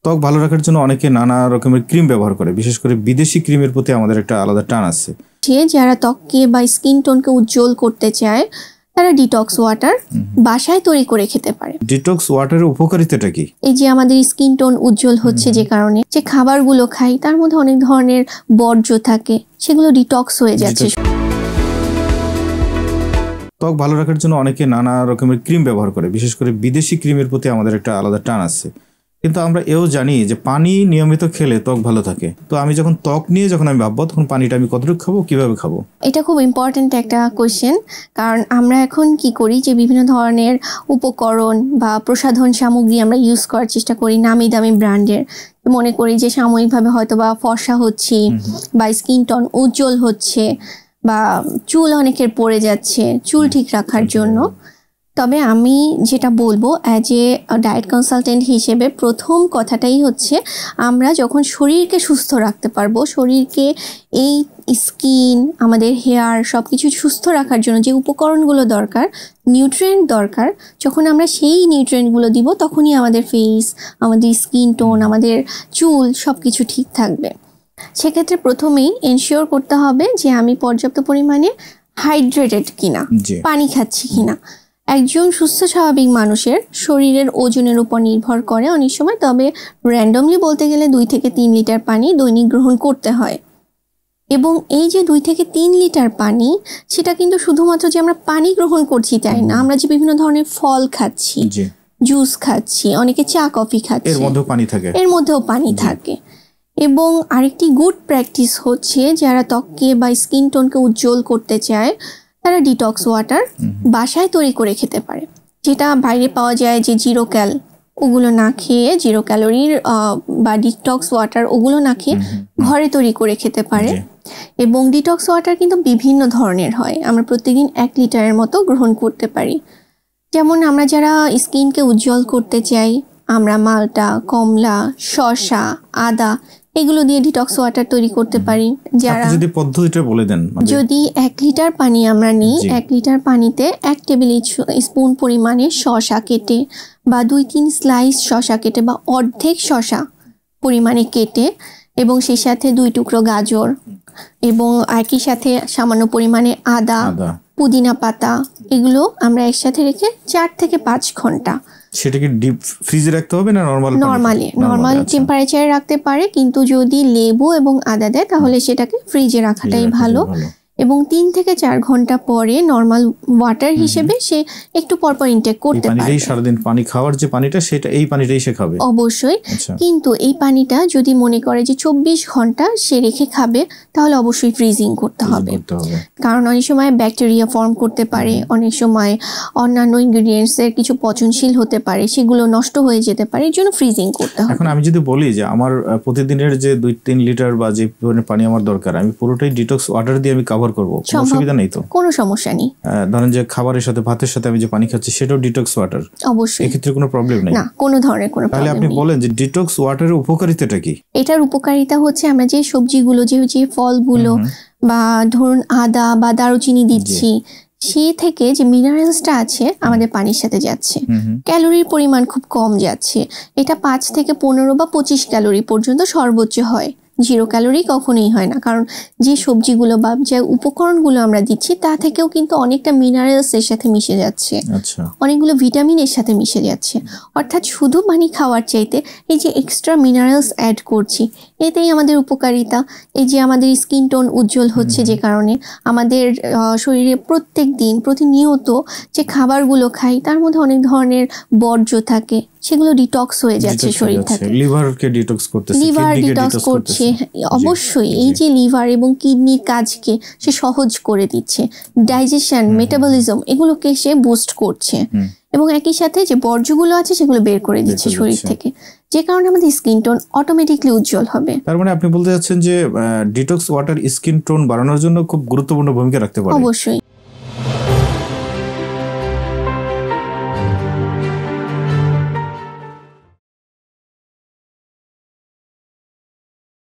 ত্বক ভালো রাখার জন্য অনেকে নানা রকমের ক্রিম ব্যবহার করে, বিশেষ করে বিদেশি ক্রিমের প্রতি আমাদের একটা আলাদা টান আছে। যারা ত্বককে বা স্কিন টোনকে উজ্জ্বল করতে চায় তারা ডিটক্স ওয়াটার বাসায় তৈরি করে খেতে পারে। ডিটক্স ওয়াটারের উপকারিতাটা কি? এই যে আমাদের স্কিন টোন উজ্জ্বল হচ্ছে যে কারণে যে খাবারগুলো খাই তার মধ্যে অনেক ধরনের বর্জ্য থাকে, সেগুলো ডিটক্স হয়ে যাচ্ছে। ত্বক ভালো রাখার জন্য অনেকে নানা রকমের ক্রিম ব্যবহার করে, বিশেষ করে বিদেশি ক্রিমের প্রতি আমাদের একটা আলাদা টান আছে। কিন্তু আমরা এও জানি যে পানি নিয়মিত খেলে ত্বক ভালো থাকে। তো আমি যখন ত্বক নিয়ে আমি ভাববো তখন পানিটা আমি কতটুকু খাবো, কিভাবে খাবো? এটা খুব ইম্পর্টেন্ট একটা কোয়েশ্চেন, কারণ আমরা এখন কি করি যে বিভিন্ন ধরনের উপকরণ বা প্রসাধন সামগ্রী আমরা ইউজ করার চেষ্টা করি নামি দামি ব্র্যান্ডের, মনে করি যে সাময়িকভাবে হয়তো বা ফর্সা হচ্ছি বা স্কিন টোন উজ্জ্বল হচ্ছে বা চুল অনেকের পড়ে যাচ্ছে চুল ঠিক রাখার জন্য। তবে আমি যেটা বলবো অ্যাজ এ ডায়েট কনসালটেন্ট হিসেবে প্রথম কথাটাই হচ্ছে আমরা যখন শরীরকে সুস্থ রাখতে পারবো, শরীরকে এই স্কিন আমাদের হেয়ার সব কিছু সুস্থ রাখার জন্য যে উপকরণগুলো দরকার, নিউট্রিয়েন্ট দরকার, যখন আমরা সেই নিউট্রিয়েন্টগুলো দিব তখনই আমাদের ফেস, আমাদের স্কিন টোন, আমাদের চুল সব কিছু ঠিক থাকবে। সেক্ষেত্রে প্রথমেই এনশিওর করতে হবে যে আমি পর্যাপ্ত পরিমাণে হাইড্রেটেড কিনা, পানি খাচ্ছি কিনা। একজন সুস্থ স্বাভাবিক মানুষের শরীরের ওজনের উপর নির্ভর করে অনেক সময়, তবে র্যান্ডমলি বলতে গেলে 2 থেকে 3 লিটার পানি দৈনিক গ্রহণ করতে হয়। এবং এই যে 2 থেকে 3 লিটার পানি, সেটা কিন্তু শুধুমাত্র যে আমরা পানি গ্রহণ করছি তাই না, আমরা যে বিভিন্ন ধরনের ফল খাচ্ছি, জুস খাচ্ছি, অনেকে চা কফি খাচ্ছে, এর মধ্যেও পানি থাকে। এবং আরেকটি গুড প্র্যাকটিস হচ্ছে যারা ত্বককে বা স্কিন টোনকে উজ্জ্বল করতে চায় তারা ডিটক্স ওয়াটার বাসায় তৈরি করে খেতে পারে। যেটা বাইরে পাওয়া যায় যে জিরো ক্যাল, ওগুলো না খেয়ে, জিরো ক্যালোরির বা ডিটক্স ওয়াটার ওগুলো না খেয়ে ঘরে তৈরি করে খেতে পারে। এবং ডিটক্স ওয়াটার কিন্তু বিভিন্ন ধরনের হয়, আমরা প্রত্যেকদিন 1 লিটারের মতো গ্রহণ করতে পারি। যেমন আমরা যারা স্কিনকে উজ্জ্বল করতে চাই, আমরা মালটা, কমলা, শসা, আদা এগুলো দিয়ে ডিটক্স ওয়াটার তৈরি করতে পারি। যারা যদি পদ্ধতিটা বলে দেন। যদি 1 লিটার পানি আমরা নিই, 1 লিটার পানিতে 1 টেবিল স্পুন পরিমাণে শসা কেটে বা 2-3 স্লাইস শসা কেটে বা অর্ধেক শসা পরিমাণে কেটে এবং সেই সাথে 2 টুকরো গাজর এবং একই সাথে সামান্য পরিমাণে আদা, পুদিনা পাতা, এগুলো আমরা একসাথে রেখে 4 থেকে 5 ঘন্টা। সেটাকে ডিপ ফ্রিজে রাখতে হবে না নরমাল টেম্পারেচারে রাখতে পারে, কিন্তু যদি লেবু এবং আদা দেয় তাহলে সেটাকে ফ্রিজে রাখাটাই ভালো। এবং 3 থেকে 4 ঘন্টা পরে নরমাল ওয়াটার হিসেবে সে একটু পরপর ইনটেক করতে পারে। সারাদিন পানি খাওয়ার যে পানিটা, সেটা এই পানিটাই সে খাবে অবশ্যই। কিন্তু এই পানিটা যদি মনে করে যে 24 ঘন্টা সে রেখে খাবে তাহলে অবশ্যই ফ্রিজিং করতে হবে, কারণ অনেক সময় ব্যাকটেরিয়া ফর্ম করতে পারে, অনেক সময় অন্যান্য ইনগ্রেডিয়েন্টস এর কিছু পচনশীল হতে পারে, সেগুলো নষ্ট হয়ে যেতে পারে, এর জন্য ফ্রিজিং করতে হবে। এখন আমি যদি বলি যে আমার প্রতিদিনের যে 2-3 লিটার বা যে পরিমাণে পানি আমার দরকার, আমি পুরোটাই ডিটক্স ওয়াটার দিয়ে আমি কভার করব, কোনো অসুবিধা নেই তো? কোনো সমস্যা নেই। ধরেন যে খাবারের সাথে, ভাতের সাথে আমি যে পানি খাচ্ছি সেটাও ডিটক্স ওয়াটার, অবশ্যই এক্ষেত্রে কোনো প্রবলেম নেই? না, কোনো ধরনের কোনো প্রবলেম নেই। তাহলে আপনি বলেন যে ডিটক্স ওয়াটারের উপকারিতাটা কি? এটার উপকারিতা হচ্ছে আমরা যে সবজিগুলো, যে ফলগুলো বা ধরুন আদা বা দারুচিনি দিচ্ছি, সে থেকে যে মিনারেলসটা আছে আমাদের পানির সাথে যাচ্ছে, ক্যালোরির পরিমাণ খুব কম যাচ্ছে। এটা 5 থেকে 15 বা 25 ক্যালোরি পর্যন্ত সর্বোচ্চ হয়, 0 ক্যালোরি কখনোই হয় না, কারণ যে সবজিগুলো বা যে উপকরণগুলো আমরা দিচ্ছি তা থেকেও কিন্তু অনেকটা মিনারেলস এর সাথে মিশে যাচ্ছে, অনেকগুলো ভিটামিন এর সাথে মিশে যাচ্ছে। অর্থাৎ শুধু পানি খাওয়ার চাইতে এই যে এক্সট্রা মিনারেলস অ্যাড করছি, এতেই আমাদের উপকারিতা। এই যে আমাদের স্কিন টোন উজ্জ্বল হচ্ছে যে কারণে আমাদের শরীরে প্রত্যেক দিন প্রতিনিয়ত যে খাবারগুলো খাই তার মধ্যে অনেক ধরনের বর্জ্য থাকে, সেগুলো ডিটক্স হয়ে যাচ্ছে শরীর থেকে। লিভারকে ডিটক্স করতেছে, লিভার ডিটক্স করছে অবশ্যই। এই যে লিভার এবং কিডনির কাজকে সে সহজ করে দিচ্ছে, ডাইজেশন, মেটাবলিজম এগুলোকে সে বুস্ট করছে এবং একই সাথে যে বর্জ্যগুলো আছে সেগুলো বের করে দিচ্ছে শরীর থেকে, যে কারণে আমাদের স্কিন টোন অটোমেটিকলি উজ্জ্বল হবে। তার মানে আপনি বলতে চাচ্ছেন যে ডিটক্স ওয়াটার স্কিন টোন বাড়ানোর জন্য খুব গুরুত্বপূর্ণ ভূমিকা রাখতে পারে? অবশ্যই।